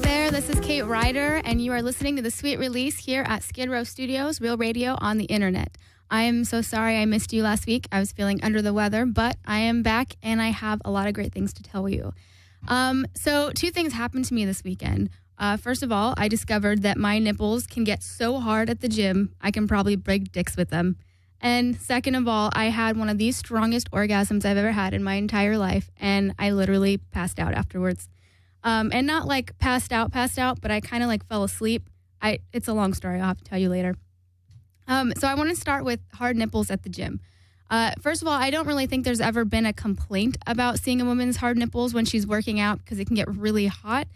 there, this is Kate Ryder, and you are listening to The Sweet Release here at Skidrow Studios, real radio on the internet. I am so sorry I missed you last week. I was feeling under the weather, but I am back, and I have a lot of great things to tell you. So 2 things happened to me this weekend. First of all, I discovered that my nipples can get so hard at the gym, I can probably break dicks with them. And second of all, I had one of the strongest orgasms I've ever had in my entire life, and I literally passed out afterwards. And not like passed out, but I kind of like fell asleep. It's a long story. I'll have to tell you later. So I want to start with hard nipples at the gym. First of all, I don't really think there's ever been a complaint about seeing a woman's hard nipples when she's working out because it can get really hot.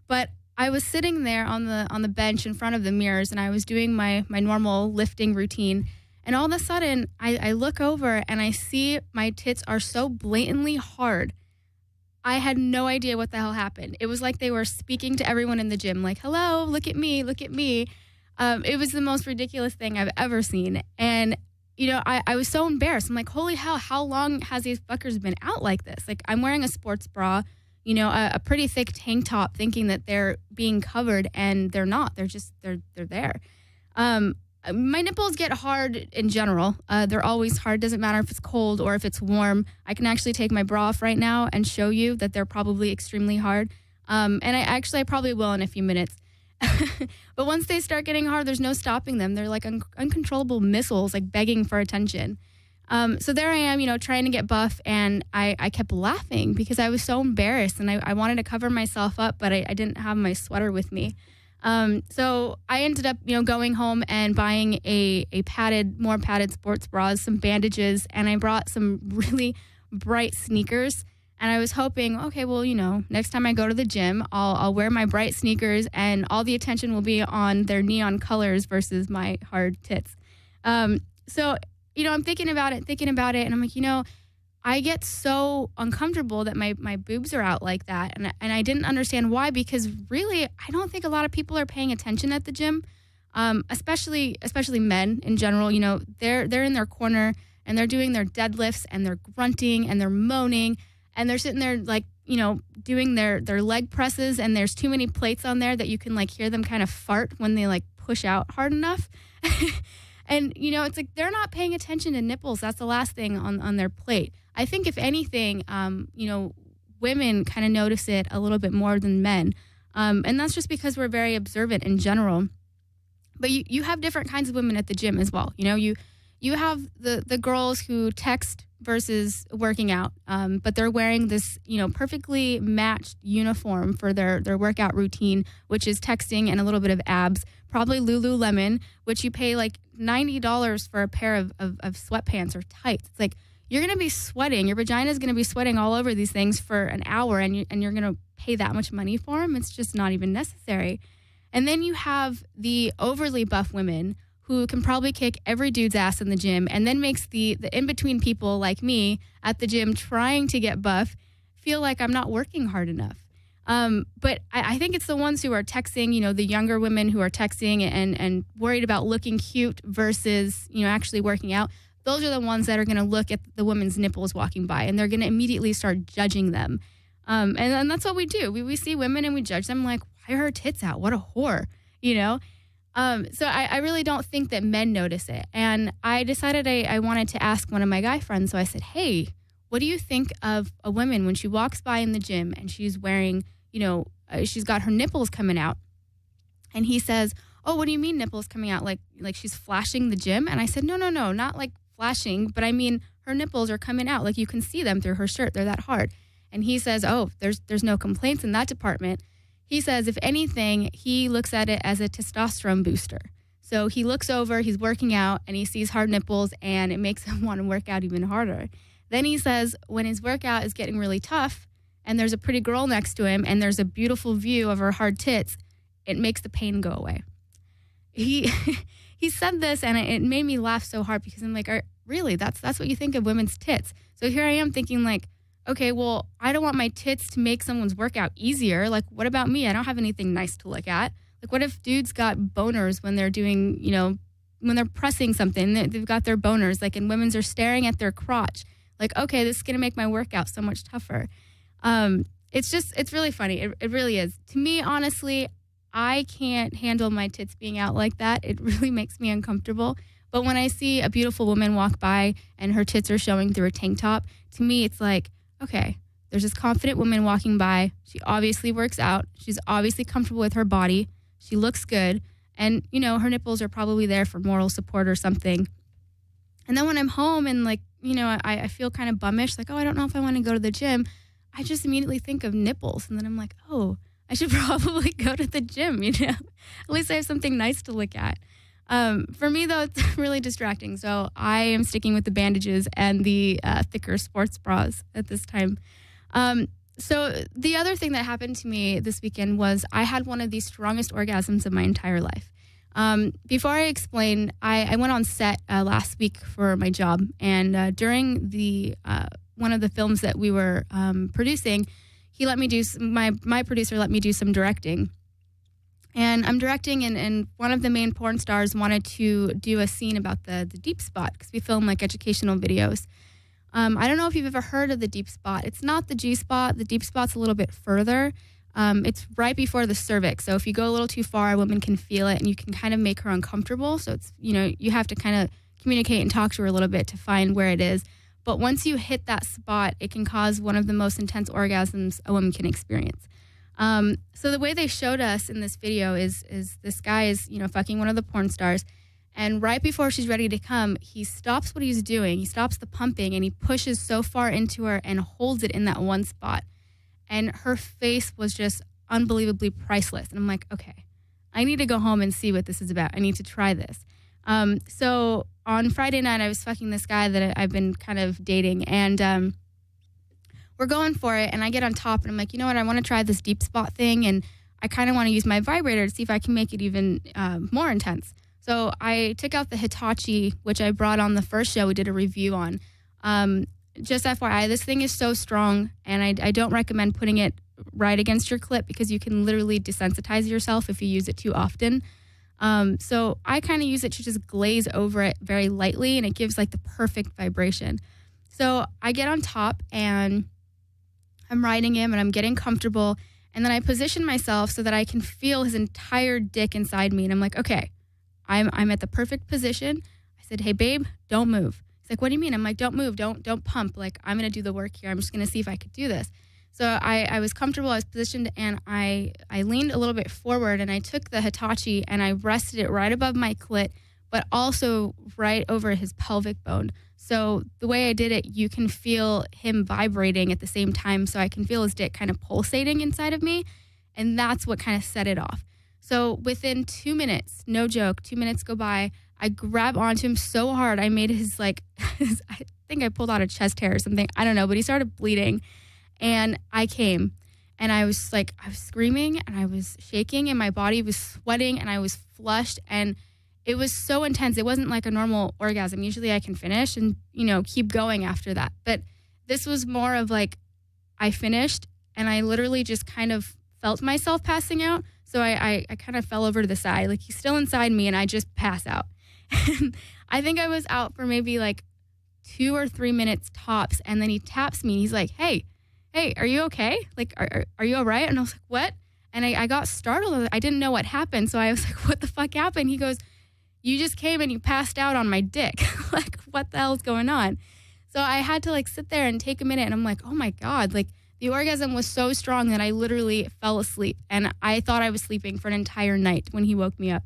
But I was sitting there on the bench in front of the mirrors, and I was doing my normal lifting routine. And all of a sudden, I look over and I see my tits are so blatantly hard. I had no idea what the hell happened. It was like they were speaking to everyone in the gym, like, hello, look at me, look at me. It was the most ridiculous thing I've ever seen. And, you know, I was so embarrassed. I'm like, holy hell, how long has these fuckers been out like this? Like, I'm wearing a sports bra, you know, a pretty thick tank top, thinking that they're being covered, and they're not. They're there. My nipples get hard in general. They're always hard. Doesn't matter if it's cold or if it's warm. I can actually take my bra off right now and show you that they're probably extremely hard. And I probably will in a few minutes. But once they start getting hard, there's no stopping them. They're like uncontrollable missiles, like begging for attention. So there I am, you know, trying to get buff, and I kept laughing because I was so embarrassed, and I wanted to cover myself up, but I didn't have my sweater with me. So I ended up, you know, going home and buying a more padded sports bras, some bandages, and I brought some really bright sneakers. And I was hoping, okay, well, you know, next time I go to the gym, I'll wear my bright sneakers, and all the attention will be on their neon colors versus my hard tits. So, you know, I'm thinking about it, and I'm like, you know, I get so uncomfortable that my boobs are out like that. And I didn't understand why, because really, I don't think a lot of people are paying attention at the gym, especially men in general. You know, they're in their corner, and they're doing their deadlifts, and they're grunting, and they're moaning, and they're sitting there like, you know, doing their leg presses, and there's too many plates on there that you can like hear them kind of fart when they like push out hard enough. And, you know, it's like they're not paying attention to nipples. That's the last thing on their plate. I think if anything, you know, women kind of notice it a little bit more than men. And that's just because we're very observant in general. But you have different kinds of women at the gym as well. You know, you have the girls who text versus working out, but they're wearing this, you know, perfectly matched uniform for their workout routine, which is texting and a little bit of abs, probably Lululemon, which you pay like $90 for a pair of sweatpants or tights. It's like, you're going to be sweating. Your vagina is going to be sweating all over these things for an hour, and you're going to pay that much money for them. It's just not even necessary. And then you have the overly buff women who can probably kick every dude's ass in the gym, and then makes the in-between people like me at the gym trying to get buff feel like I'm not working hard enough. But I think it's the ones who are texting, you know, the younger women who are texting and worried about looking cute versus, you know, actually working out. Those are the ones that are going to look at the women's nipples walking by, and they're going to immediately start judging them. And that's what we do. We see women and we judge them like, why are her tits out? What a whore, you know? So I really don't think that men notice it. And I decided I wanted to ask one of my guy friends. So I said, hey, what do you think of a woman when she walks by in the gym and she's wearing, you know, she's got her nipples coming out? And he says, oh, what do you mean nipples coming out? Like she's flashing the gym? And I said, no, not like flashing, but I mean her nipples are coming out. Like you can see them through her shirt. They're that hard. And he says, oh, there's no complaints in that department. He says, if anything, he looks at it as a testosterone booster. So he looks over, he's working out, and he sees hard nipples, and it makes him want to work out even harder. Then he says when his workout is getting really tough, and there's a pretty girl next to him, and there's a beautiful view of her hard tits, it makes the pain go away. He said this, and it made me laugh so hard because I'm like, really, that's what you think of women's tits? So here I am thinking like, okay, well, I don't want my tits to make someone's workout easier. Like, what about me? I don't have anything nice to look at. Like, what if dudes got boners when they're doing, you know, when they're pressing something, they've got their boners, like, and women's are staring at their crotch. Like, okay, this is going to make my workout so much tougher. it's really funny. It really is. To me, honestly, I can't handle my tits being out like that. It really makes me uncomfortable. But when I see a beautiful woman walk by and her tits are showing through a tank top, to me, it's like, okay, there's this confident woman walking by. She obviously works out. She's obviously comfortable with her body. She looks good. And, you know, her nipples are probably there for moral support or something. And then when I'm home and, like, you know, I feel kind of bummish, like, oh, I don't know if I want to go to the gym, I just immediately think of nipples. And then I'm like, oh, I should probably go to the gym, you know. At least I have something nice to look at. For me, though, it's really distracting. So I am sticking with the bandages and the thicker sports bras at this time. So the other thing that happened to me this weekend was I had one of the strongest orgasms of my entire life. Before I explain, I went on set last week for my job. And during the one of the films that we were producing, he let me do my producer let me do some directing. And I'm directing, and one of the main porn stars wanted to do a scene about the deep spot because we film like educational videos. I don't know if you've ever heard of the deep spot. It's not the G spot. The deep spot's a little bit further. It's right before the cervix. So if you go a little too far, a woman can feel it, and you can kind of make her uncomfortable. So it's, you know, you have to kind of communicate and talk to her a little bit to find where it is. But once you hit that spot, it can cause one of the most intense orgasms a woman can experience. So the way they showed us in this video is this guy is, you know, fucking one of the porn stars. And right before she's ready to come, he stops what he's doing. He stops the pumping and he pushes so far into her and holds it in that one spot. And her face was just unbelievably priceless. And I'm like, okay, I need to go home and see what this is about. I need to try this. So on Friday night, I was fucking this guy that I've been kind of dating. And we're going for it. And I get on top and I'm like, you know what? I want to try this deep spot thing. And I kind of want to use my vibrator to see if I can make it even more intense. So I took out the Hitachi, which I brought on the first show we did a review on. Just FYI, this thing is so strong, and I don't recommend putting it right against your clit because you can literally desensitize yourself if you use it too often. So I kind of use it to just glaze over it very lightly, and it gives like the perfect vibration. So I get on top, and I'm riding him, and I'm getting comfortable, and then I position myself so that I can feel his entire dick inside me, and I'm like, okay. I'm at the perfect position. I said, hey, babe, don't move. He's like, what do you mean? I'm like, don't move. Don't pump. Like, I'm going to do the work here. I'm just going to see if I could do this. So I was comfortable. I was positioned, and I leaned a little bit forward, and I took the Hitachi, and I rested it right above my clit, but also right over his pelvic bone. So the way I did it, you can feel him vibrating at the same time. So I can feel his dick kind of pulsating inside of me. And that's what kind of set it off. So within 2 minutes, no joke, 2 minutes go by, I grab onto him so hard, I made his, I think I pulled out a chest hair or something. I don't know, but he started bleeding. And I came. And I was screaming, and I was shaking, and my body was sweating, and I was flushed. And it was so intense. It wasn't like a normal orgasm. Usually I can finish and, you know, keep going after that. But this was more of like, I finished, and I literally just kind of felt myself passing out. So I kind of fell over to the side. Like, he's still inside me, and I just pass out. And I think I was out for maybe like 2 or 3 minutes tops. And then he taps me. He's like, hey, are you okay? Like, are you all right? And I was like, what? And I got startled. I didn't know what happened. So I was like, what the fuck happened? He goes, you just came and you passed out on my dick. Like, what the hell's going on? So I had to like sit there and take a minute. And I'm like, oh my God, like, the orgasm was so strong that I literally fell asleep, and I thought I was sleeping for an entire night when he woke me up.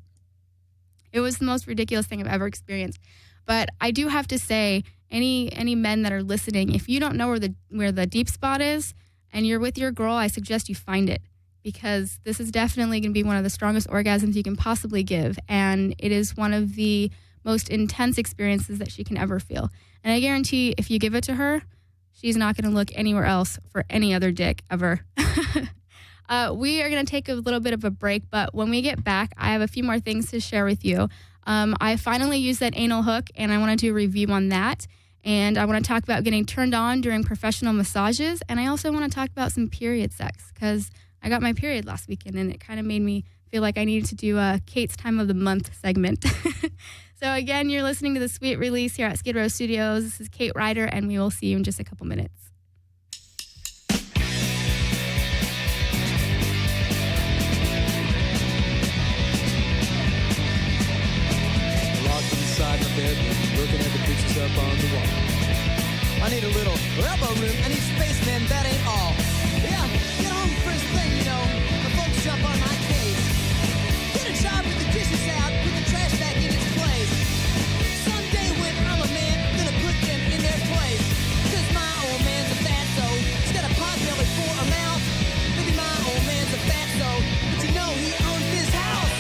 It was the most ridiculous thing I've ever experienced. But I do have to say, any men that are listening, if you don't know where the deep spot is and you're with your girl, I suggest you find it, because this is definitely going to be one of the strongest orgasms you can possibly give, and it is one of the most intense experiences that she can ever feel. And I guarantee if you give it to her, she's not going to look anywhere else for any other dick ever. We are going to take a little bit of a break, but when we get back, I have a few more things to share with you. I finally used that anal hook, and I want to do a review on that. And I want to talk about getting turned on during professional massages. And I also want to talk about some period sex, because I got my period last weekend, and it kind of made me feel like I needed to do a Kate's Time of the Month segment. So again, you're listening to the Sweet Release here at Skidrow Studios. This is Kate Ryder, and we will see you in just a couple minutes. up on the wall. I need a little elbow room, I need space, man, that ain't all. Yeah, get home first thing, you know, the folks jump on my case. Get a job with the dishes out, put the trash back in its place. Someday when I'm a man, I'm gonna put them in their place. Cause my old man's a fatso, he's got a pot belly for a mouth. Maybe my old man's a fatso, but you know he owns this house.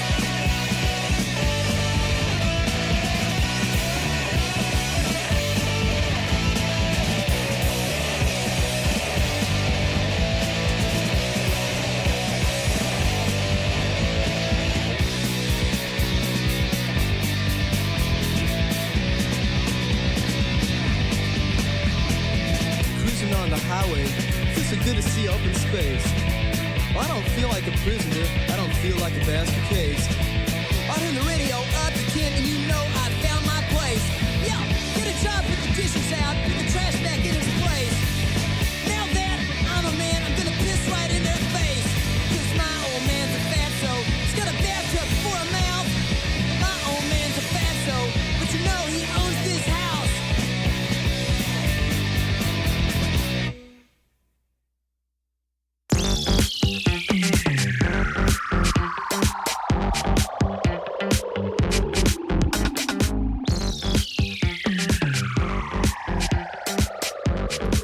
On the highway, feels so good to see open space. Well, I don't feel like a prisoner, I don't feel like a basket case. I turn the radio up to 10 and you know I found my place. Yeah, get a job, put the dishes out, put the trash back in its place. Now that I'm a man, I'm gonna piss right in their face. Cause my old man's a fatso, he's got a bathtub for a mouth. My old man's a fatso, but you know he owns this house.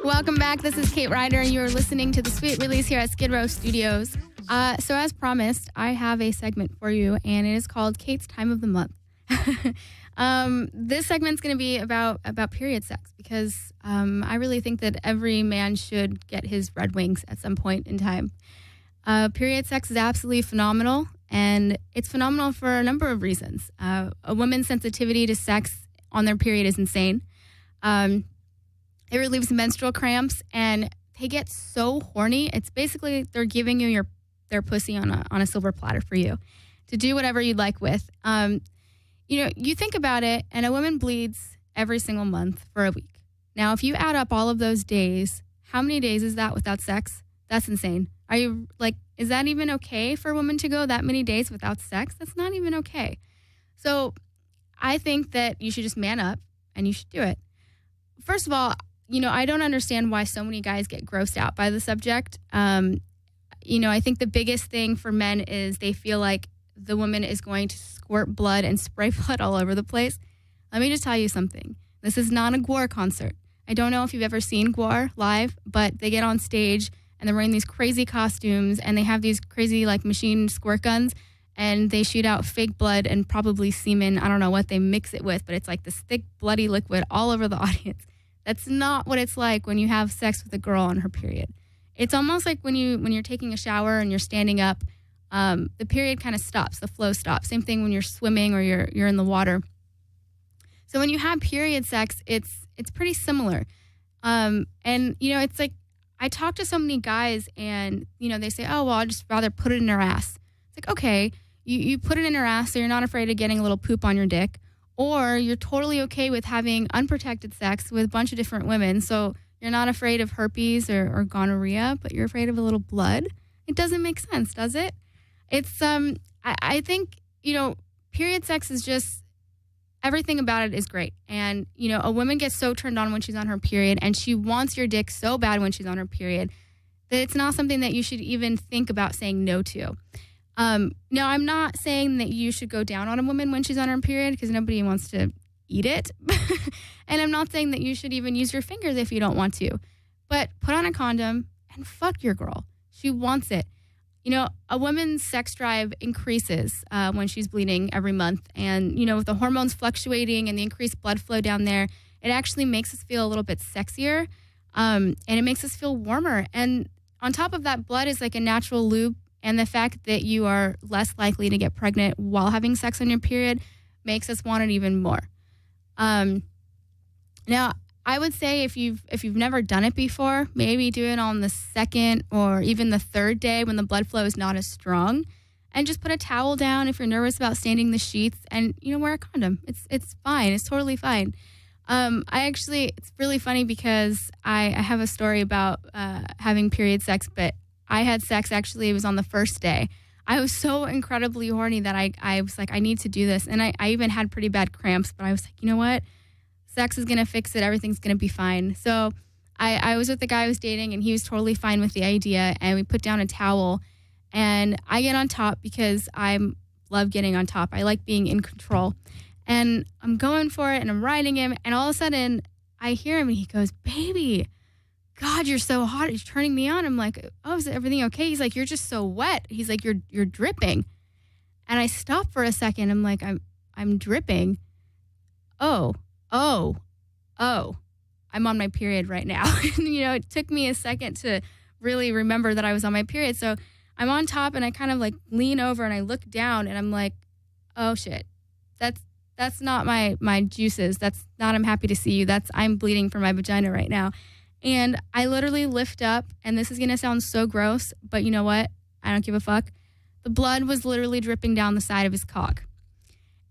Welcome back. This is Kate Ryder, and you're listening to the Sweet Release here at Skidrow Studios. So as promised, I have a segment for you, and it is called Kate's Time of the Month. This segment's going to be about period sex, because I really think that every man should get his red wings at some point in time. Period sex is absolutely phenomenal, and it's phenomenal for a number of reasons. A woman's sensitivity to sex on their period is insane. It relieves menstrual cramps, and they get so horny. It's basically they're giving you their pussy on a silver platter for you to do whatever you'd like with. You think about it, and a woman bleeds every single month for a week. Now, if you add up all of those days, how many days is that without sex? That's insane. Are you is that even okay for a woman to go that many days without sex? That's not even okay. So I think that you should just man up and you should do it. First of all, I don't understand why so many guys get grossed out by the subject. I think the biggest thing for men is they feel like the woman is going to squirt blood and spray blood all over the place. Let me just tell you something. This is not a Gwar concert. I don't know if you've ever seen Gwar live, but they get on stage and they're wearing these crazy costumes and they have these crazy machine squirt guns and they shoot out fake blood and probably semen. I don't know what they mix it with, but it's like this thick bloody liquid all over the audience. That's not what it's like when you have sex with a girl on her period. It's almost like when you're taking a shower and you're standing up, the period kind of stops, the flow stops. Same thing when you're swimming or you're in the water. So when you have period sex, it's pretty similar. It's like I talk to so many guys and, they say, oh, well, I'd just rather put it in her ass. It's like, okay, you put it in her ass so you're not afraid of getting a little poop on your dick. Or you're totally okay with having unprotected sex with a bunch of different women. So you're not afraid of herpes or gonorrhea, but you're afraid of a little blood. It doesn't make sense, does it? It's, I think, period sex is just, everything about it is great. And, a woman gets so turned on when she's on her period and she wants your dick so bad when she's on her period that it's not something that you should even think about saying no to. Now, I'm not saying that you should go down on a woman when she's on her period because nobody wants to eat it. And I'm not saying that you should even use your fingers if you don't want to. But put on a condom and fuck your girl. She wants it. A woman's sex drive increases when she's bleeding every month. And, with the hormones fluctuating and the increased blood flow down there, it actually makes us feel a little bit sexier. And it makes us feel warmer. And on top of that, blood is like a natural lube. And the fact that you are less likely to get pregnant while having sex on your period makes us want it even more. Now, I would say if you've never done it before, maybe do it on the second or even the third day when the blood flow is not as strong, and just put a towel down if you're nervous about staining the sheets, and wear a condom. It's fine. It's totally fine. It's really funny because I have a story about having period sex, but I had sex, actually, it was on the first day. I was so incredibly horny that I was like, I need to do this. And I even had pretty bad cramps, but I was like, you know what? Sex is going to fix it. Everything's going to be fine. So I was with the guy I was dating, and he was totally fine with the idea. And we put down a towel, and I get on top because I love getting on top. I like being in control. And I'm going for it, and I'm riding him. And all of a sudden, I hear him, and he goes, "Baby, God, you're so hot. You're turning me on." I'm like, "Oh, is everything okay?" He's like, "You're just so wet." He's like, "You're dripping." And I stop for a second. I'm like, I'm dripping. Oh, I'm on my period right now. And, it took me a second to really remember that I was on my period. So I'm on top, and I kind of like lean over, and I look down, and I'm like, oh shit, that's not my juices. That's not, I'm happy to see you. I'm bleeding from my vagina right now. And I literally lift up, and this is going to sound so gross, but you know what? I don't give a fuck. The blood was literally dripping down the side of his cock.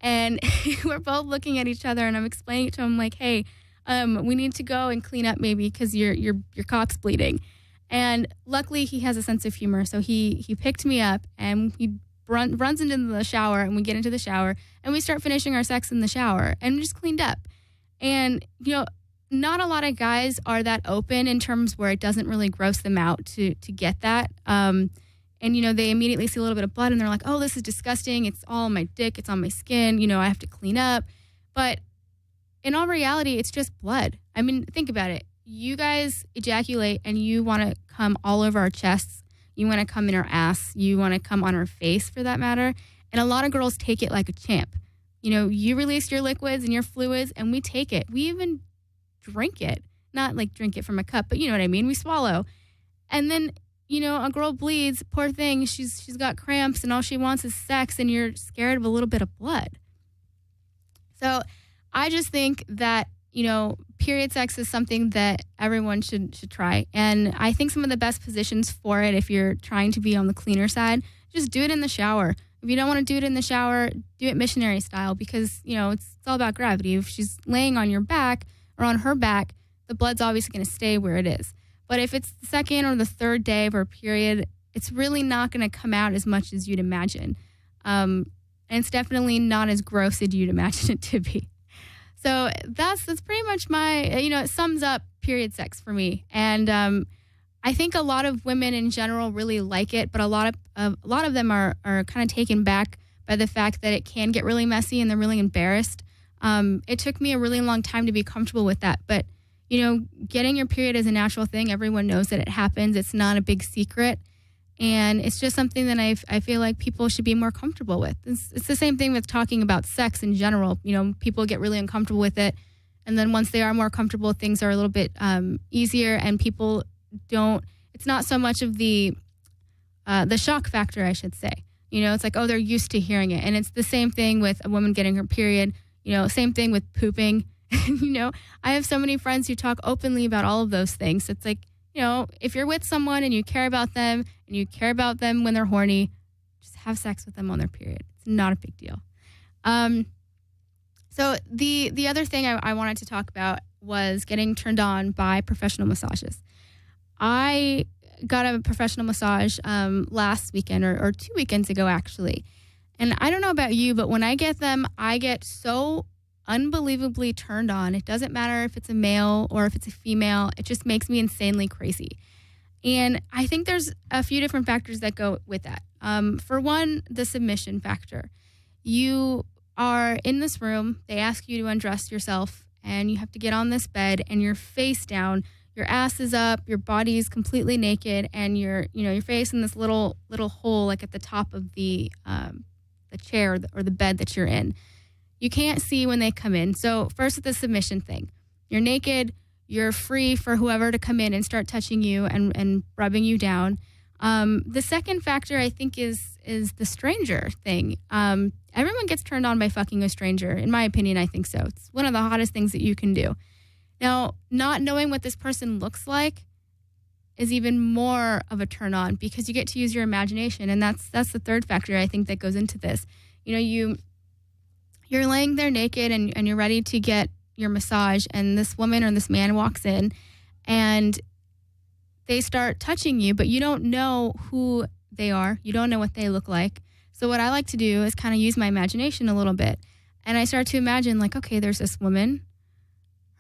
And we're both looking at each other, and I'm explaining it to him like, hey, we need to go and clean up maybe because your cock's bleeding. And luckily he has a sense of humor. So he picked me up, and he runs into the shower, and we get into the shower, and we start finishing our sex in the shower, and we just cleaned up. And, not a lot of guys are that open in terms where it doesn't really gross them out to get that. And, they immediately see a little bit of blood, and they're like, oh, this is disgusting. It's all on my dick. It's on my skin. I have to clean up. But in all reality, it's just blood. I mean, think about it. You guys ejaculate, and you want to come all over our chests. You want to come in our ass. You want to come on our face, for that matter. And a lot of girls take it like a champ. You release your liquids and your fluids, and we take it. We even drink it. Not like drink it from a cup, but you know what I mean? We swallow. And then, a girl bleeds, poor thing. She's got cramps, and all she wants is sex, and you're scared of a little bit of blood. So I just think that, period sex is something that everyone should try. And I think some of the best positions for it, if you're trying to be on the cleaner side, just do it in the shower. If you don't want to do it in the shower, do it missionary style, because, it's all about gravity. If she's laying on your back or on her back, the blood's obviously going to stay where it is. But if it's the second or the third day of her period, it's really not going to come out as much as you'd imagine. And it's definitely not as gross as you'd imagine it to be. So that's pretty much my, it sums up period sex for me. And I think a lot of women in general really like it, but a lot of them are kind of taken back by the fact that it can get really messy, and they're really embarrassed. It took me a really long time to be comfortable with that. But, getting your period is a natural thing. Everyone knows that it happens. It's not a big secret. And it's just something that I feel like people should be more comfortable with. It's the same thing with talking about sex in general. People get really uncomfortable with it. And then once they are more comfortable, things are a little bit easier, and people don't, it's not so much of the shock factor, I should say. It's like, oh, they're used to hearing it. And it's the same thing with a woman getting her period, same thing with pooping. I have so many friends who talk openly about all of those things. It's like, if you're with someone and you care about them, and you care about them when they're horny, just have sex with them on their period. It's not a big deal. So the other thing I wanted to talk about was getting turned on by professional massages. I got a professional massage last weekend or 2 weekends ago, actually. And I don't know about you, but when I get them, I get so unbelievably turned on. It doesn't matter if it's a male or if it's a female. It just makes me insanely crazy. And I think there's a few different factors that go with that. For one, the submission factor. You are in this room. They ask you to undress yourself, and you have to get on this bed, and you're face down. Your ass is up, your body is completely naked, and your face in this little hole, like at the top of the chair or the bed that you're in. You can't see when they come in. So first, the submission thing. You're naked. You're free for whoever to come in and start touching you and rubbing you down. The second factor, I think, is the stranger thing. Everyone gets turned on by fucking a stranger. In my opinion, I think so. It's one of the hottest things that you can do. Now, not knowing what this person looks like is even more of a turn on, because you get to use your imagination. And that's the third factor, I think, that goes into this. You're laying there naked, and you're ready to get your massage, and this woman or this man walks in, and they start touching you, but you don't know who they are. You don't know what they look like. So what I like to do is kind of use my imagination a little bit. And I start to imagine, like, okay, there's this woman.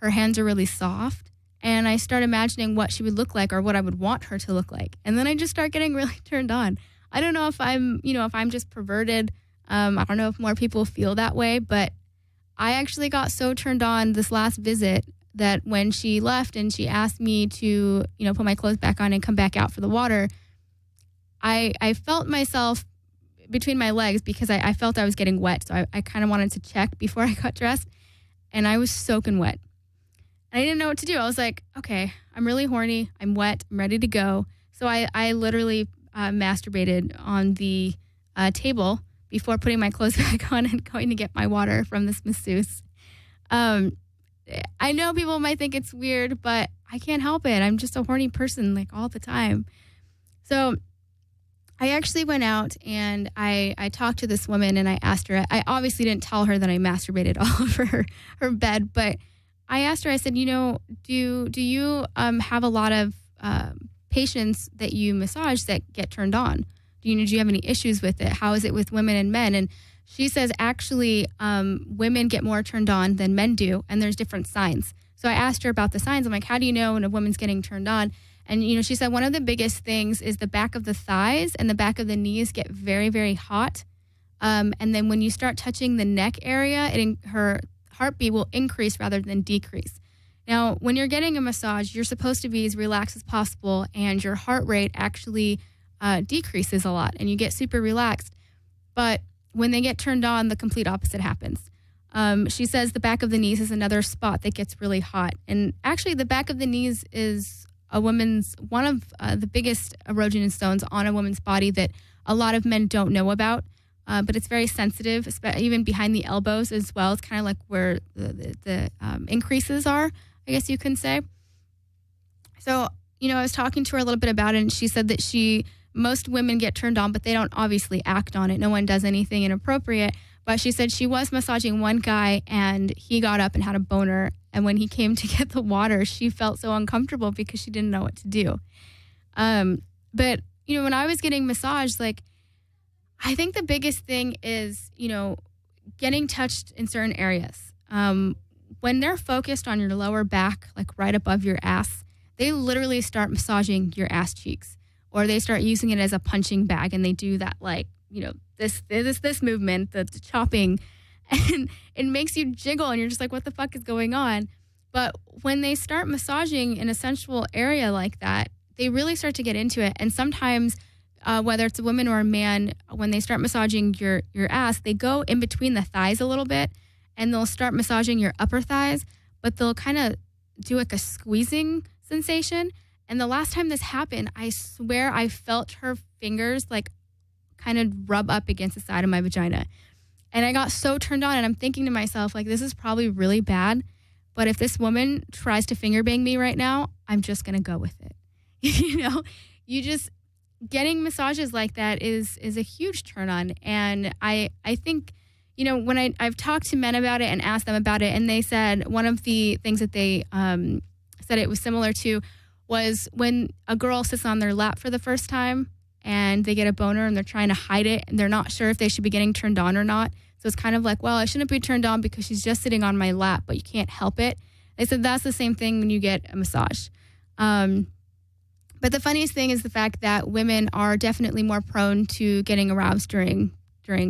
her hands are really soft. And I start imagining what she would look like or what I would want her to look like. And then I just start getting really turned on. I don't know if I'm just perverted. I don't know if more people feel that way, but I actually got so turned on this last visit that when she left and she asked me to, put my clothes back on and come back out for the water, I felt myself between my legs because I felt I was getting wet. So I kind of wanted to check before I got dressed, and I was soaking wet. And I didn't know what to do. I was like, okay, I'm really horny. I'm wet. I'm ready to go. So I literally masturbated on the table before putting my clothes back on and going to get my water from this masseuse. I know people might think it's weird, but I can't help it. I'm just a horny person like all the time. So I actually went out and I talked to this woman and I asked her, I obviously didn't tell her that I masturbated all over her bed, but I asked her, I said, do you have a lot of patients that you massage that get turned on? Do you have any issues with it? How is it with women and men? And she says, actually, women get more turned on than men do, and there's different signs. So I asked her about the signs. I'm like, how do you know when a woman's getting turned on? And, she said one of the biggest things is the back of the thighs and the back of the knees get very, very hot. And then when you start touching the neck area, her heartbeat will increase rather than decrease. Now, when you're getting a massage, you're supposed to be as relaxed as possible, and your heart rate actually decreases a lot, and you get super relaxed. But when they get turned on, the complete opposite happens. She says the back of the knees is another spot that gets really hot. And actually, the back of the knees is one of the biggest erogenous zones on a woman's body that a lot of men don't know about. But it's very sensitive, even behind the elbows as well. It's kind of like where the increases are, I guess you can say. So, I was talking to her a little bit about it, and she said that most women get turned on, but they don't obviously act on it. No one does anything inappropriate. But she said she was massaging one guy, and he got up and had a boner. And when he came to get the water, she felt so uncomfortable because she didn't know what to do. But, when I was getting massaged, I think the biggest thing is, getting touched in certain areas. When they're focused on your lower back, right above your ass, they literally start massaging your ass cheeks, or they start using it as a punching bag, and they do that, this movement, the chopping, and it makes you jiggle, and you're just like, what the fuck is going on? But when they start massaging in a sensual area like that, they really start to get into it. And sometimes, whether it's a woman or a man, when they start massaging your ass, they go in between the thighs a little bit, and they'll start massaging your upper thighs, but they'll kind of do a squeezing sensation. And the last time this happened, I swear I felt her fingers kind of rub up against the side of my vagina. And I got so turned on, and I'm thinking to myself, this is probably really bad, but if this woman tries to finger bang me right now, I'm just going to go with it. You just getting massages like that is a huge turn on. And I think, when I've talked to men about it and asked them about it, and they said one of the things that they said it was similar to was when a girl sits on their lap for the first time and they get a boner and they're trying to hide it and they're not sure if they should be getting turned on or not. So it's kind of like, well, I shouldn't be turned on because she's just sitting on my lap, but you can't help it. They said that's the same thing when you get a massage. But the funniest thing is the fact that women are definitely more prone to getting aroused during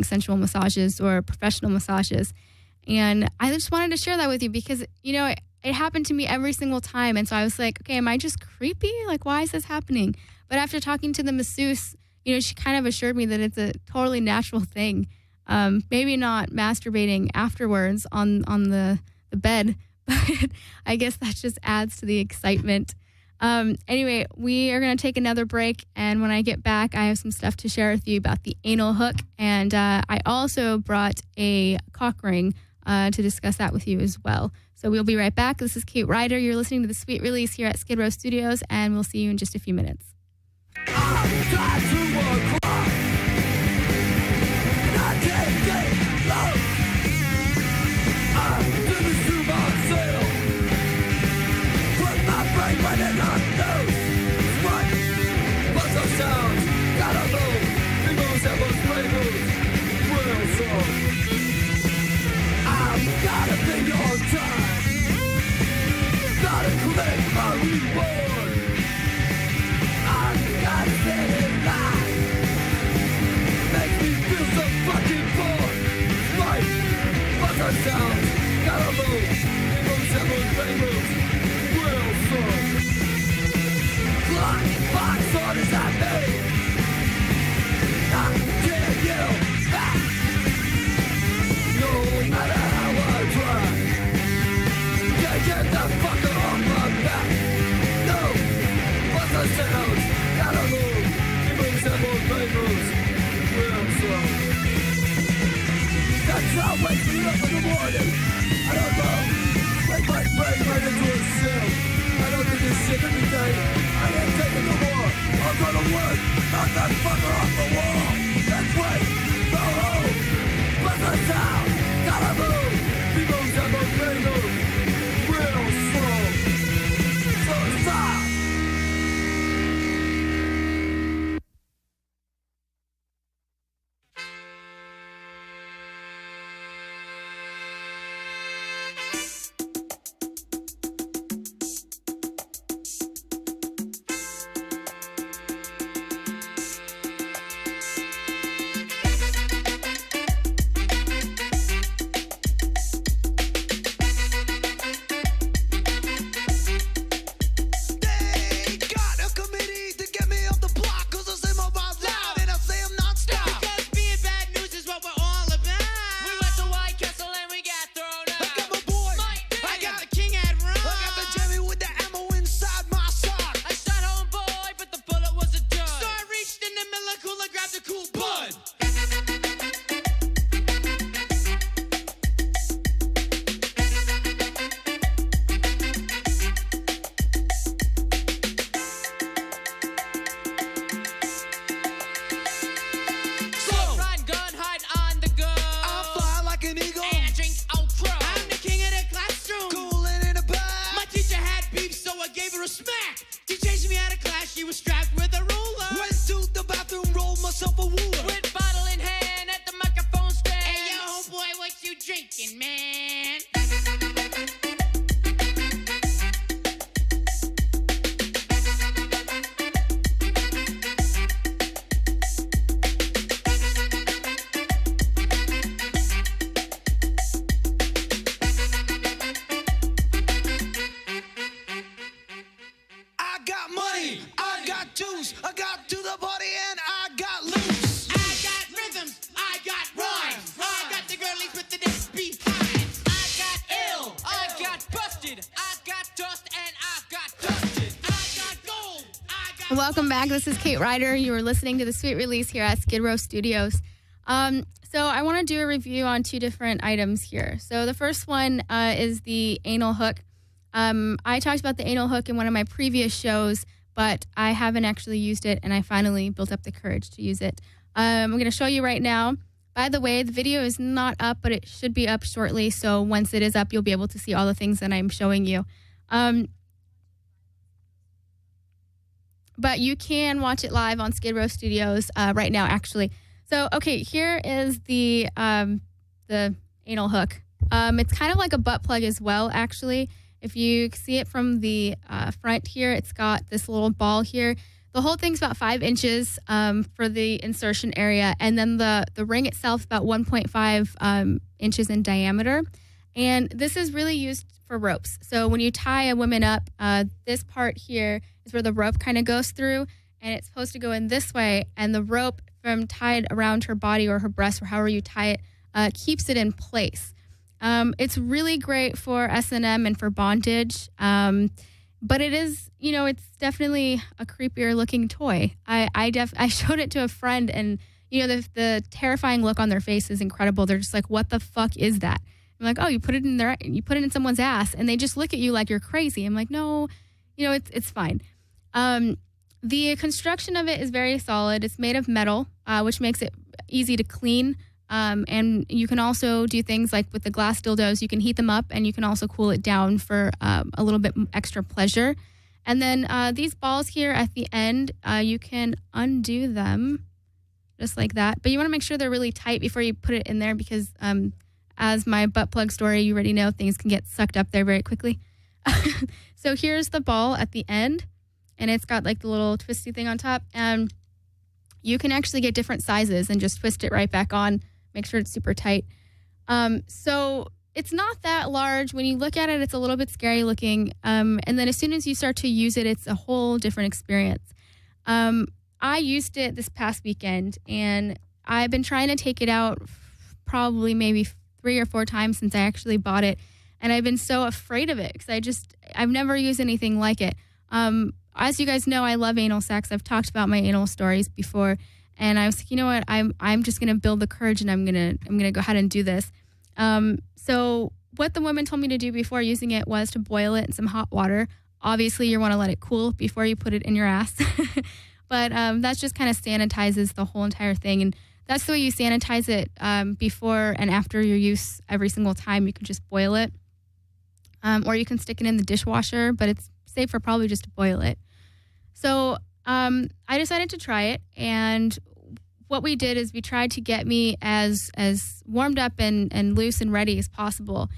sensual massages or professional massages. And I just wanted to share that with you because, it happened to me every single time. And so I was like, okay, am I just creepy? Why is this happening? But after talking to the masseuse, she kind of assured me that it's a totally natural thing. Maybe not masturbating afterwards on the bed, but I guess that just adds to the excitement. Anyway, we are going to take another break. And when I get back, I have some stuff to share with you about the anal hook. And I also brought a cock ring to discuss that with you as well. So we'll be right back. This is Kate Ryder. You're listening to the Sweet Release here at Skidrow Studios, and we'll see you in just a few minutes. Gotta be your time. make my reward. I gotta stay alive. Makes me feel so fucking bored. Life, buzzer sounds, gotta move. Rainbows, emeralds, rainbows, real songs. Clock, box orders I made. I can't yell back. No matter how I try, can't get the fucker off my back. No, buzzer sounds, gotta move. Rainbows, emeralds, rainbows, real songs. That crowd wakes me up in the morning. I don't know, like my brain right into a cell. I don't do this shit every day. I ain't taking no more. I'll go to work, knock that fucker off the wall. That's right, go home. Bust us down, gotta move. People have a rainbow, real slow. So stop. They got a committee to get me off the block, 'cause I say my rhymes loud and I say them non-stop. Because being bad news is what we're all about. We went to White Castle and we got thrown I out. got my boy, I got the king at rum. I got the Jimmy with the ammo inside my sock. I shot homeboy, but the bullet was a dud. So I reached in the Miller cooler, grabbed a cool bud. So run, gun, hide on the gun. I fly like an eagle, And drink Old Crow. I'm the king of the classroom. cooling in the back. My teacher had beef, so I gave her a smack. She chased me out of class, she was strapped with a ruler. Went to the bathroom, rolled myself a wooler. With bottle in hand at the microphone stand. Hey, yo, homeboy, what you drinking, man? I got money, I got juice, I got to the party and I got loose. I got rhythms, I got rhymes. I got the girlies with the dance behind. I got ill, I got busted. I got dust and I got dusted. I got gold, I got... Welcome back. This is Kate Ryder. You are listening to the Sweet Release here at Skidrow Studios. So I want to do a review on two different items here. So the first one is the anal hook. I talked about the anal hook in one of my previous shows, but I haven't actually used it, and I finally built up the courage to use it. I'm going to show you right now. By the way, the video is not up, but it should be up shortly. So once it is up, you'll be able to see all the things that I'm showing you. But you can watch it live on Skidrow Studios right now, actually. So, okay, here is the anal hook. It's kind of like a butt plug as well, actually. If you see it from the front here, it's got this little ball here. The whole thing's about 5 inches for the insertion area, and then the ring itself is about 1.5 inches in diameter. And this is really used for ropes. So when you tie a woman up, this part here is where the rope kind of goes through, and it's supposed to go in this way, and the rope from tied around her body or her breast or however you tie it keeps it in place. It's really great for S&M and for bondage, but it is, it's definitely a creepier looking toy. I showed it to a friend, and the terrifying look on their face is incredible. They're just like, "What the fuck is that?" I'm like, "Oh, you put it in someone's ass," and they just look at you like you're crazy. I'm like, "No, it's fine." The construction of it is very solid. It's made of metal, which makes it easy to clean. And you can also do things like with the glass dildos, you can heat them up and you can also cool it down for a little bit extra pleasure. And then these balls here at the end, you can undo them just like that. But you want to make sure they're really tight before you put it in there because as my butt plug story, you already know things can get sucked up there very quickly. So here's the ball at the end, and it's got like the little twisty thing on top. And you can actually get different sizes and just twist it right back on. Make sure it's super tight. So it's not that large. When you look at it, it's a little bit scary looking. And then as soon as you start to use it, it's a whole different experience. I used it this past weekend, and I've been trying to take it out probably maybe 3 or 4 times since I actually bought it. And I've been so afraid of it because I've never used anything like it. As you guys know, I love anal sex. I've talked about my anal stories before. And I was like, you know what? I'm just going to build the courage, and I'm going to go ahead and do this. So what the woman told me to do before using it was to boil it in some hot water. Obviously, you want to let it cool before you put it in your ass. But that just kind of sanitizes the whole entire thing. And that's the way you sanitize it before and after your use every single time. You can just boil it. Or you can stick it in the dishwasher, but it's safer probably just to boil it. So I decided to try it. And what we did is we tried to get me as warmed up and loose and ready as possible.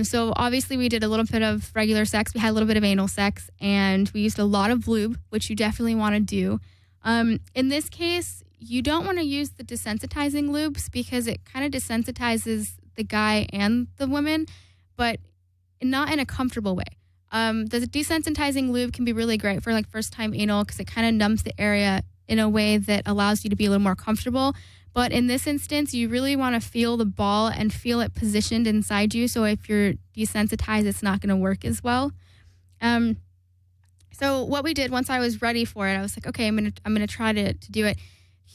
So obviously we did a little bit of regular sex. We had a little bit of anal sex, and we used a lot of lube, which you definitely want to do. In this case, you don't want to use the desensitizing lubes because it kind of desensitizes the guy and the woman, but not in a comfortable way. The desensitizing lube can be really great for like first time anal because it kind of numbs the area in a way that allows you to be a little more comfortable. But in this instance, you really want to feel the ball and feel it positioned inside you. So if you're desensitized, it's not going to work as well. So what we did once I was ready for it, I was like, okay, I'm gonna try to do it.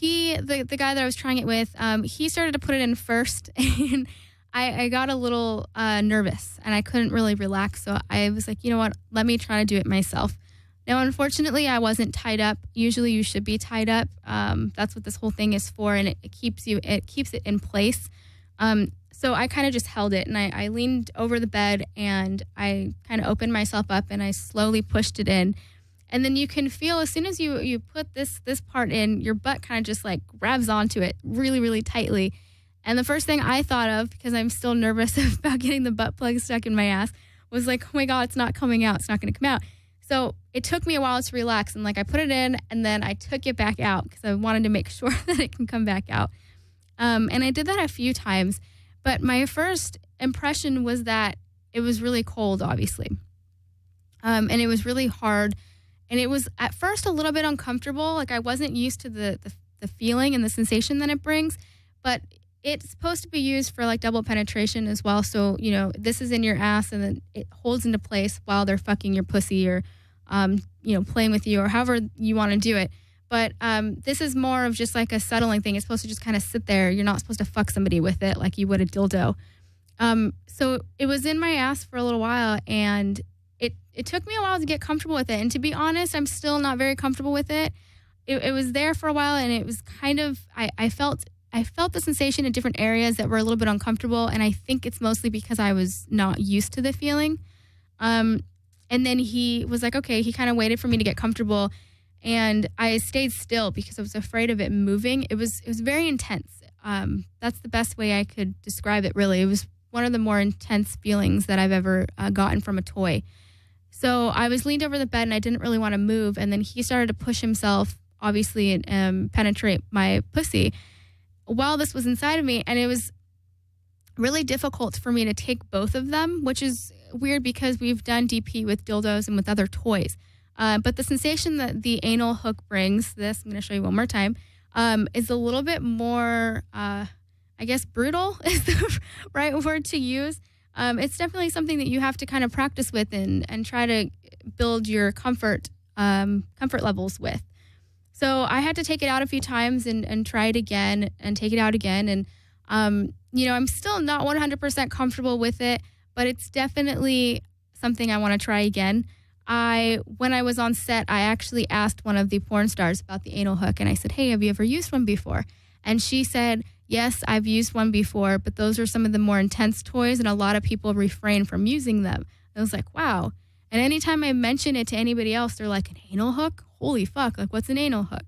The guy that I was trying it with, he started to put it in first, and I got a little nervous, and I couldn't really relax. So I was like, you know what? Let me try to do it myself. Now, unfortunately, I wasn't tied up. Usually you should be tied up. That's what this whole thing is for, and it keeps it in place. So I kind of just held it, and I leaned over the bed, and I kind of opened myself up, and I slowly pushed it in. And then you can feel as soon as you put this part in, your butt kind of just like grabs onto it really, really tightly. And the first thing I thought of, because I'm still nervous about getting the butt plug stuck in my ass, was like, oh my God, it's not coming out. It's not going to come out. So it took me a while to relax, and like I put it in, and then I took it back out because I wanted to make sure that it can come back out. And I did that a few times, but my first impression was that it was really cold, obviously. And it was really hard, and it was at first a little bit uncomfortable. Like I wasn't used to the feeling and the sensation that it brings, but it's supposed to be used for like double penetration as well. So, you know, this is in your ass, and then it holds into place while they're fucking your pussy or, playing with you or however you want to do it. But this is more of just like a settling thing. It's supposed to just kind of sit there. You're not supposed to fuck somebody with it like you would a dildo. So it was in my ass for a little while, and it took me a while to get comfortable with it. And to be honest, I'm still not very comfortable with it. It was there for a while, and it was kind of, I felt the sensation in different areas that were a little bit uncomfortable, and I think it's mostly because I was not used to the feeling. And then he was like, okay, he kind of waited for me to get comfortable, and I stayed still because I was afraid of it moving. It was very intense. That's the best way I could describe it, really. It was one of the more intense feelings that I've ever gotten from a toy. So I was leaned over the bed, and I didn't really want to move, and then he started to push himself, obviously, and penetrate my pussy while this was inside of me. And it was really difficult for me to take both of them, which is weird because we've done DP with dildos and with other toys. But the sensation that the anal hook brings, I'm going to show you one more time, is a little bit more, I guess, brutal is the right word to use. It's definitely something that you have to kind of practice with and try to build your comfort levels with. So I had to take it out a few times and try it again and take it out again. And, I'm still not 100% comfortable with it, but it's definitely something I want to try again. When I was on set, I actually asked one of the porn stars about the anal hook, and I said, hey, have you ever used one before? And she said, yes, I've used one before, but those are some of the more intense toys, and a lot of people refrain from using them. I was like, wow. And anytime I mention it to anybody else, they're like, an anal hook? Holy fuck, like what's an anal hook?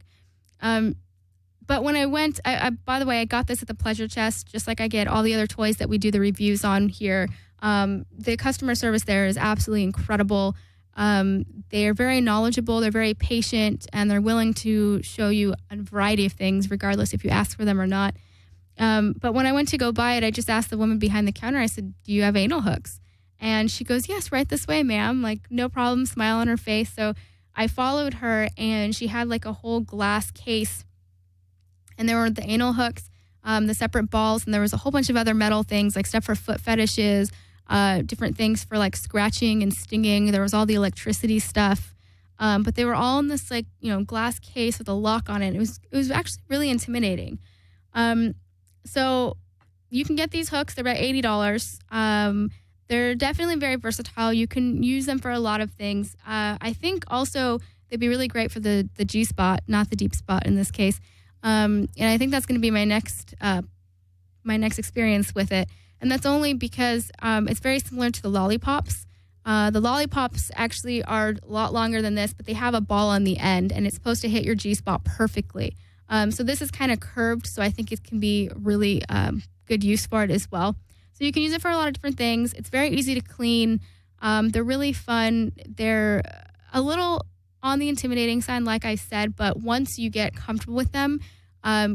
But when I went, by the way, I got this at the Pleasure Chest, just like I get all the other toys that we do the reviews on here. The customer service there is absolutely incredible. They are very knowledgeable, they're very patient, and they're willing to show you a variety of things, regardless if you ask for them or not. But when I went to go buy it, I just asked the woman behind the counter, I said, do you have anal hooks? And she goes, yes, right this way, ma'am. Like, no problem, smile on her face. So I followed her, and she had like a whole glass case, and there were the anal hooks, the separate balls, and there was a whole bunch of other metal things, like stuff for foot fetishes, different things for like scratching and stinging. There was all the electricity stuff. But they were all in this like, glass case with a lock on it. It was actually really intimidating. So you can get these hooks. They're about $80. They're definitely very versatile. You can use them for a lot of things. I think also they'd be really great for the G-spot, not the deep spot in this case. And I think that's going to be my next experience with it. And that's only because it's very similar to the lollipops. The lollipops actually are a lot longer than this, but they have a ball on the end, and it's supposed to hit your G-spot perfectly. So this is kind of curved, so I think it can be really good use for it as well. So you can use it for a lot of different things. It's very easy to clean. They're really fun. They're a little on the intimidating side, like I said, but once you get comfortable with them,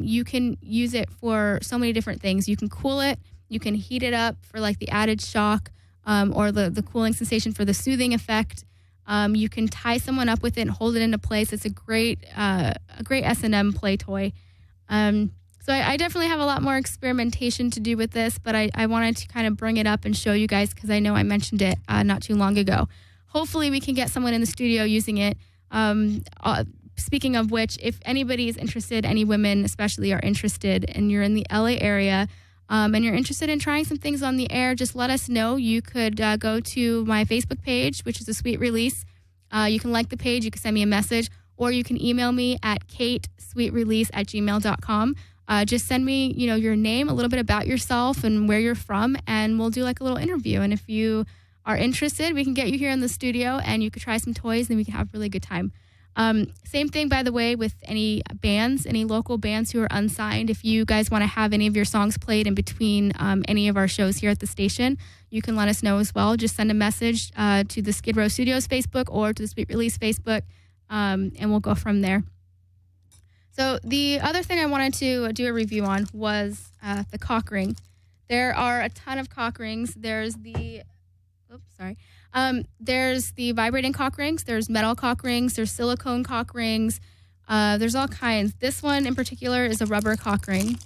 you can use it for so many different things. You can cool it. You can heat it up for like the added shock or the cooling sensation for the soothing effect. You can tie someone up with it and hold it into place. It's a great S&M play toy. So I definitely have a lot more experimentation to do with this, but I wanted to kind of bring it up and show you guys because I know I mentioned it not too long ago. Hopefully we can get someone in the studio using it. Speaking of which, if anybody is interested, any women especially are interested, and you're in the LA area, and you're interested in trying some things on the air, just let us know. You could go to my Facebook page, which is a Sweet Release. You can like the page, you can send me a message, or you can email me at katesweetrelease@gmail.com. Just send me, your name, a little bit about yourself and where you're from, and we'll do like a little interview. And if you are interested, we can get you here in the studio, and you could try some toys, and we can have a really good time. Same thing, by the way, with any bands, any local bands who are unsigned. If you guys want to have any of your songs played in between any of our shows here at the station, you can let us know as well. Just send a message to the Skidrow Studios Facebook or to the Sweet Release Facebook, and we'll go from there. So the other thing I wanted to do a review on was the cock ring. There are a ton of cock rings. There's the vibrating cock rings. There's metal cock rings. There's silicone cock rings. There's all kinds. This one in particular is a rubber cock ring.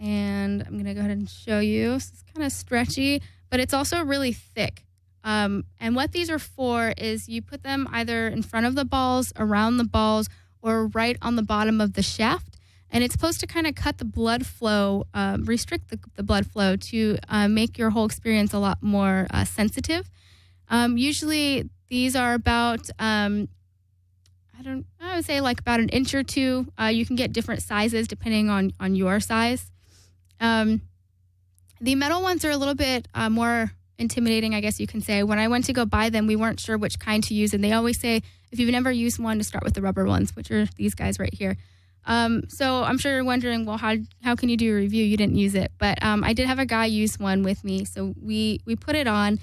And I'm going to go ahead and show you. It's kind of stretchy, but it's also really thick. And what these are for is you put them either in front of the balls, around the balls, or right on the bottom of the shaft. And it's supposed to kind of cut the blood flow, restrict the blood flow to make your whole experience a lot more sensitive. Usually these are about, I would say like about an inch or two. You can get different sizes depending on your size. The metal ones are a little bit more intimidating, I guess you can say. When I went to go buy them, we weren't sure which kind to use. And they always say, if you've never used one, to start with the rubber ones, which are these guys right here. So I'm sure you're wondering, well, how can you do a review? You didn't use it. But I did have a guy use one with me. So we put it on.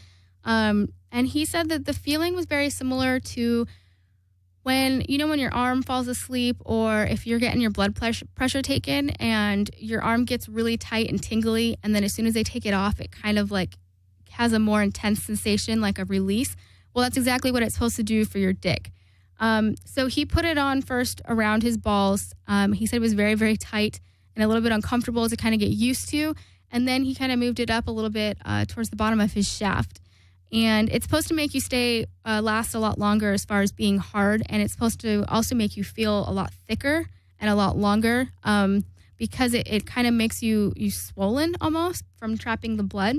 And he said that the feeling was very similar to when your arm falls asleep, or if you're getting your blood pressure taken and your arm gets really tight and tingly. And then as soon as they take it off, it kind of like has a more intense sensation, like a release. Well, that's exactly what it's supposed to do for your dick. So he put it on first around his balls. He said it was very, very tight and a little bit uncomfortable to kind of get used to. And then he kind of moved it up a little bit towards the bottom of his shaft. And it's supposed to make you last a lot longer as far as being hard. And it's supposed to also make you feel a lot thicker and a lot longer because it kind of makes you swollen almost from trapping the blood.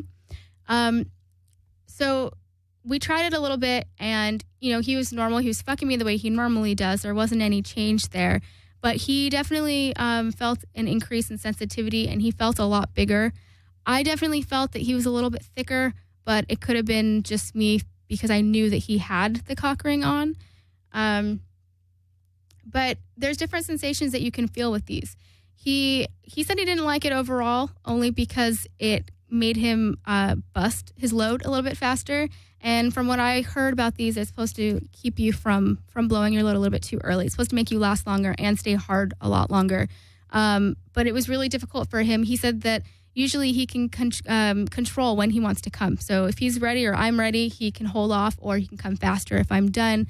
So we tried it a little bit, and, he was normal. He was fucking me the way he normally does. There wasn't any change there. But he definitely felt an increase in sensitivity, and he felt a lot bigger. I definitely felt that he was a little bit thicker, but it could have been just me because I knew that he had the cock ring on. But there's different sensations that you can feel with these. He said he didn't like it overall, only because it made him bust his load a little bit faster. And from what I heard about these, it's supposed to keep you from blowing your load a little bit too early. It's supposed to make you last longer and stay hard a lot longer. But it was really difficult for him. He said that usually he can control when he wants to come. So if he's ready or I'm ready, he can hold off, or he can come faster if I'm done.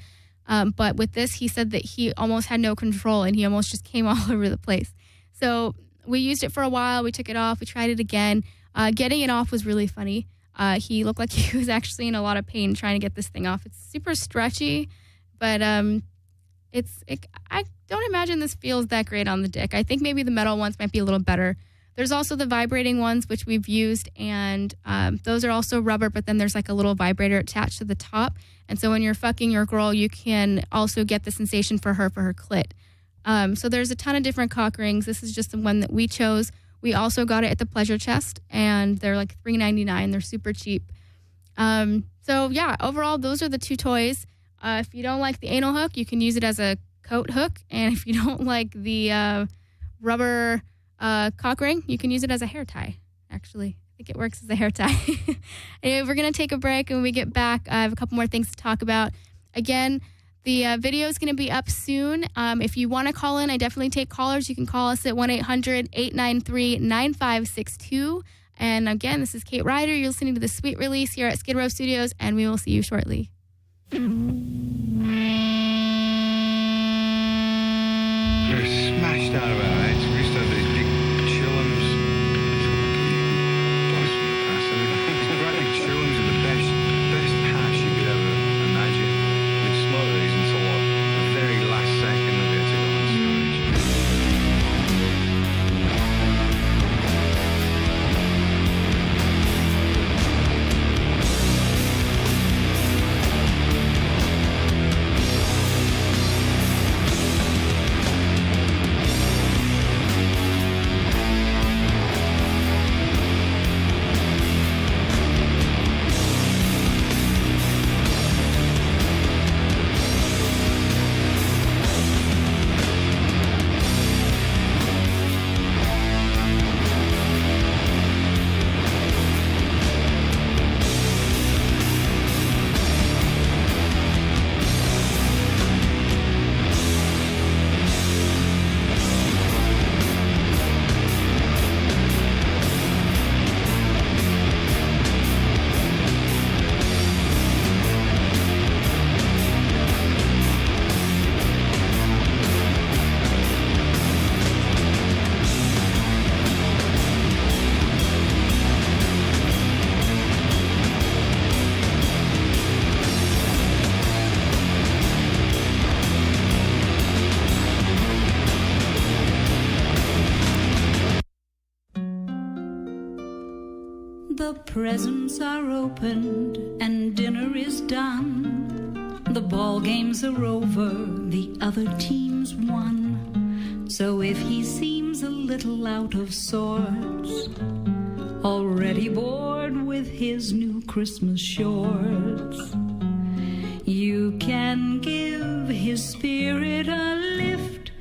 But with this, he said that he almost had no control and he almost just came all over the place. So we used it for a while. We took it off. We tried it again. Getting it off was really funny. He looked like he was actually in a lot of pain trying to get this thing off. It's super stretchy, but I don't imagine this feels that great on the dick. I think maybe the metal ones might be a little better. There's also the vibrating ones, which we've used, and those are also rubber, but then there's like a little vibrator attached to the top. And so when you're fucking your girl, you can also get the sensation for her clit. So there's a ton of different cock rings. This is just the one that we chose. We also got it at the Pleasure Chest, and they're like $3.99. They're super cheap. So yeah, overall, those are the two toys. If you don't like the anal hook, you can use it as a coat hook. And if you don't like the rubber cock ring, you can use it as a hair tie, actually. I think it works as a hair tie. Anyway, we're going to take a break, and when we get back, I have a couple more things to talk about. Again, the video is going to be up soon. If you want to call in, I definitely take callers. You can call us at 1-800-893-9562. And again, this is Kate Ryder. You're listening to the Sweet Release here at Skidrow Studios, and we will see you shortly. You're smashed out of our heads. We used to have these big chillums. These great big chillums are the best hash you could ever imagine. We'd smoke these until the very last second of it to go on storage. The presents are opened and dinner is done. The ball games are over, the other team's won. So if he seems a little out of sorts, already bored with his new Christmas shorts, you can give his spirit a lift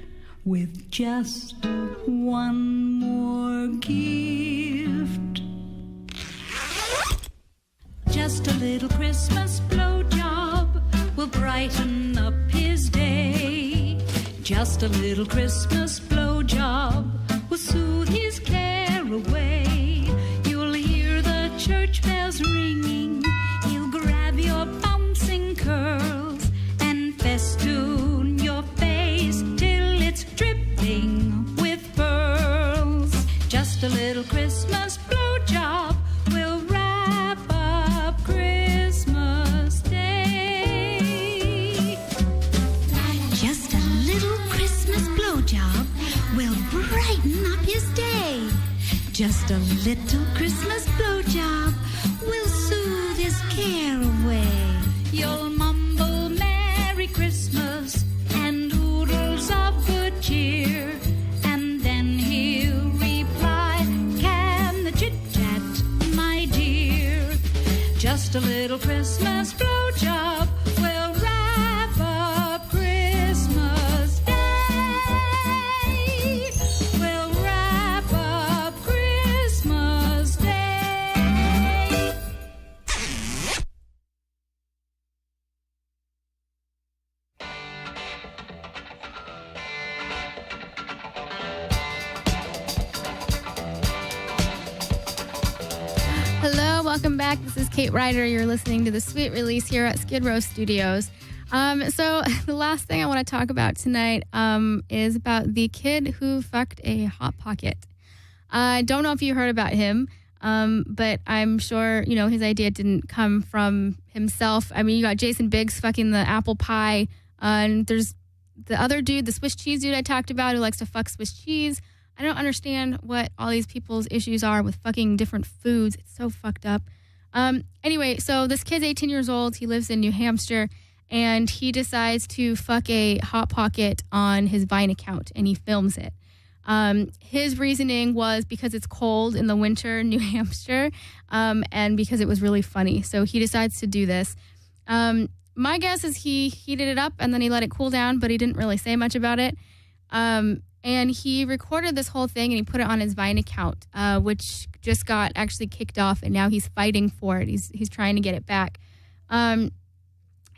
with just one more gift. Just a little Christmas blowjob will brighten up his day. Just a little Christmas blowjob will soothe his care away. You'll hear the church bells ringing. He'll grab your bouncing curls and festoon your face till it's dripping with pearls. Just a little Christmas blowjob will wrap up Christmas Day. Just a little Christmas blowjob will brighten up his day. Just a little Christmas blowjob will soothe his care away. You'll mumble Merry Christmas and oodles of good cheer, and then he'll reply, can the chit-chat, my dear. Just a little Christmas blowjob will wrap up Christmas Day. Will wrap up Christmas Day. Hello, welcome back. This is Kate Ryder. You're listening to the Sweet Release here at Skidrow Studios. So the last thing I want to talk about tonight is about the kid who fucked a Hot Pocket. I don't know if you heard about him, but I'm sure, his idea didn't come from himself. I mean, you got Jason Biggs fucking the apple pie, and there's the other dude, the Swiss cheese dude I talked about who likes to fuck Swiss cheese. I don't understand what all these people's issues are with fucking different foods. It's so fucked up. Anyway, so this kid's 18 years old. He lives in New Hampshire, and he decides to fuck a Hot Pocket on his Vine account, and he films it. His reasoning was because it's cold in the winter in New Hampshire, and because it was really funny. So he decides to do this. My guess is he heated it up, and then he let it cool down, but he didn't really say much about it. And he recorded this whole thing and he put it on his Vine account, which just got actually kicked off, and now he's fighting for it. He's trying to get it back.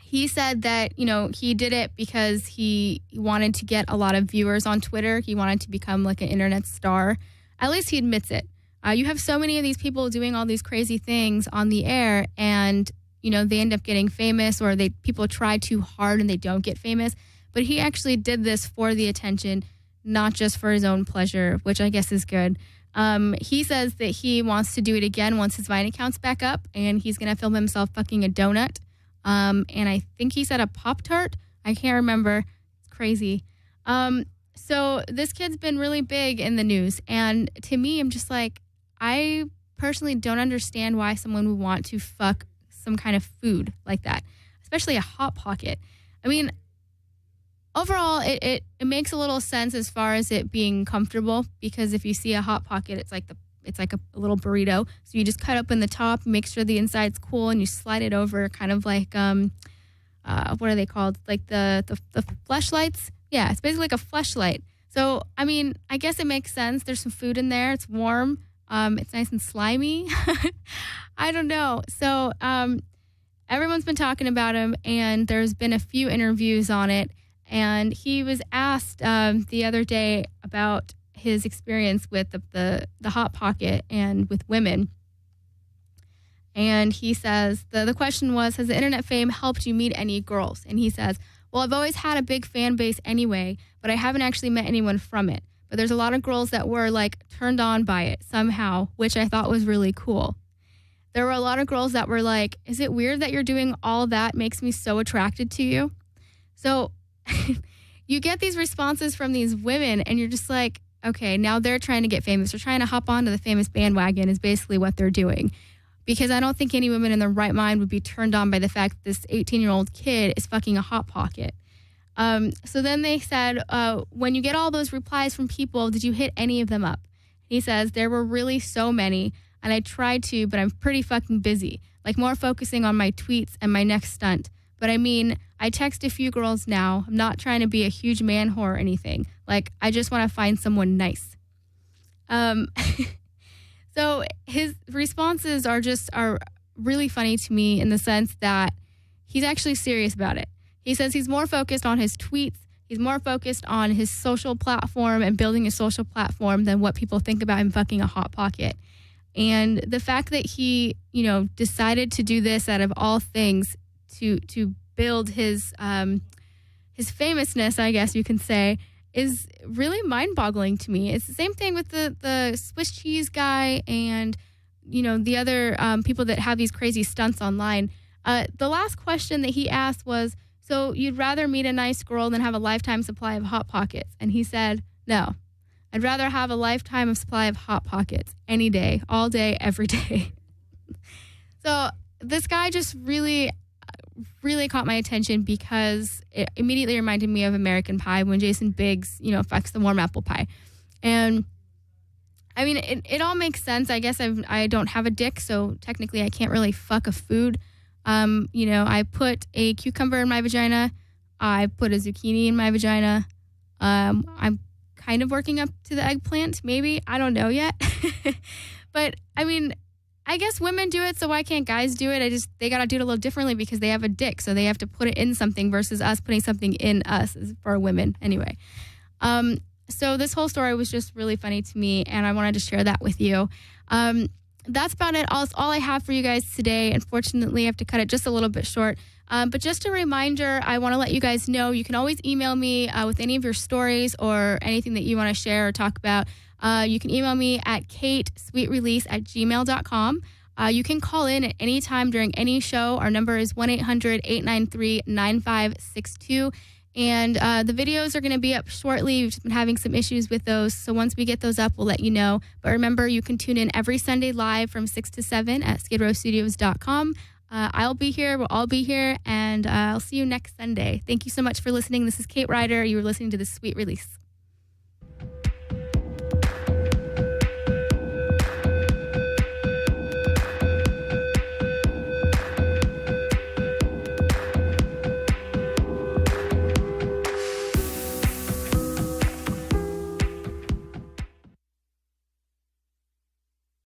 He said that, he did it because he wanted to get a lot of viewers on Twitter. He wanted to become like an internet star. At least he admits it. You have so many of these people doing all these crazy things on the air, and, they end up getting famous, or people try too hard and they don't get famous. But he actually did this for the attention, not just for his own pleasure, which I guess is good. He says that he wants to do it again once his Vine account's back up, and he's going to film himself fucking a donut. And I think he said a Pop-Tart. I can't remember. It's crazy. So this kid's been really big in the news. And to me, I'm just like, I personally don't understand why someone would want to fuck some kind of food like that, especially a Hot Pocket. I mean, overall, it makes a little sense as far as it being comfortable, because if you see a Hot Pocket, it's like a little burrito. So you just cut open the top, make sure the inside's cool, and you slide it over, kind of like what are they called? Like the fleshlights? Yeah, it's basically like a fleshlight. So I mean, I guess it makes sense. There's some food in there. It's warm. It's nice and slimy. I don't know. So everyone's been talking about him, and there's been a few interviews on it. And he was asked the other day about his experience with the Hot Pocket and with women. And he says, the question was, has the internet fame helped you meet any girls? And he says, well, I've always had a big fan base anyway, but I haven't actually met anyone from it. But there's a lot of girls that were like turned on by it somehow, which I thought was really cool. There were a lot of girls that were like, is it weird that you're doing all that makes me so attracted to you? So you get these responses from these women, and you're just like, okay, now they're trying to get famous. They're trying to hop onto the famous bandwagon is basically what they're doing. Because I don't think any woman in their right mind would be turned on by the fact that this 18-year-old kid is fucking a Hot Pocket. So then they said, when you get all those replies from people, did you hit any of them up? He says, there were really so many, and I tried to, but I'm pretty fucking busy. Like more focusing on my tweets and my next stunt. But I mean, I text a few girls now. I'm not trying to be a huge man whore or anything. Like, I just want to find someone nice. So his responses are really funny to me in the sense that he's actually serious about it. He says he's more focused on his tweets. He's more focused on his social platform and building a social platform than what people think about him fucking a Hot Pocket. And the fact that he, decided to do this out of all things to build his famousness, I guess you can say, is really mind-boggling to me. It's the same thing with the Swiss cheese guy and, the other people that have these crazy stunts online. The last question that he asked was, so you'd rather meet a nice girl than have a lifetime supply of Hot Pockets? And he said, no, I'd rather have a lifetime of supply of Hot Pockets any day, all day, every day. So this guy just really caught my attention because it immediately reminded me of American Pie when Jason Biggs, fucks the warm apple pie. And I mean, it all makes sense. I guess I don't have a dick, so technically I can't really fuck a food. I put a cucumber in my vagina. I put a zucchini in my vagina. I'm kind of working up to the eggplant, maybe. I don't know yet. But I mean, I guess women do it, so why can't guys do it? They got to do it a little differently because they have a dick, so they have to put it in something versus us putting something in us for women. Anyway, so this whole story was just really funny to me, and I wanted to share that with you. that's about it. All I have for you guys today. Unfortunately, I have to cut it just a little bit short. But just a reminder, I want to let you guys know you can always email me with any of your stories or anything that you want to share or talk about. You can email me at katesweetrelease@gmail.com. You can call in at any time during any show. Our number is 1-800-893-9562. And the videos are going to be up shortly. We've been having some issues with those. So once we get those up, we'll let you know. But remember, you can tune in every Sunday live from 6 to 7 at skidrowstudios.com. I'll be here. We'll all be here. And I'll see you next Sunday. Thank you so much for listening. This is Kate Ryder. You were listening to The Sweet Release.